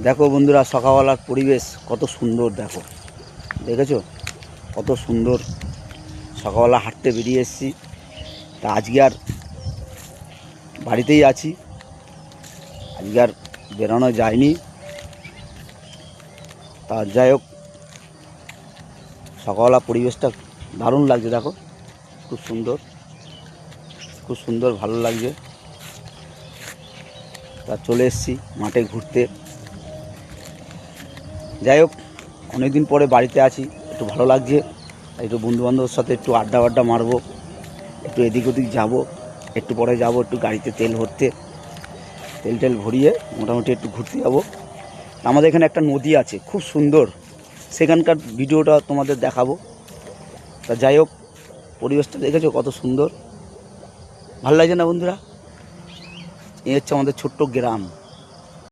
দেখো বন্ধুরা, সকালবেলার পরিবেশ কত সুন্দর। দেখো, দেখেছো কত সুন্দর। সকালবেলা হাঁটতে বেরিয়ে এসেছি। তা আজকে আর বাড়িতেই আছি, আজকে আর বেরোনো যায়নি। তা যাই হোক, সকালবেলা পরিবেশটা দারুণ লাগছে। দেখো, খুব সুন্দর, খুব সুন্দর, ভালো লাগছে। তা চলে এসেছি মাঠে ঘুরতে। যাই হোক, অনেকদিন পরে বাড়িতে আছি, একটু ভালো লাগছে। একটু বন্ধুবান্ধবের সাথে একটু আড্ডা মারবো, একটু এদিক ওদিক যাবো, একটু পরে যাব একটু গাড়িতে তেল ভরতে। তেল ভরিয়ে মোটামুটি একটু ঘুরতে যাবো। আমাদের এখানে একটা নদী আছে খুব সুন্দর, সেখানকার ভিডিওটা তোমাদের দেখাবো। তা যাই হোক, পরিবেশটা দেখেছো কত সুন্দর, ভালো লাগছে না বন্ধুরা? এই হচ্ছে আমাদের ছোট্ট গ্রাম।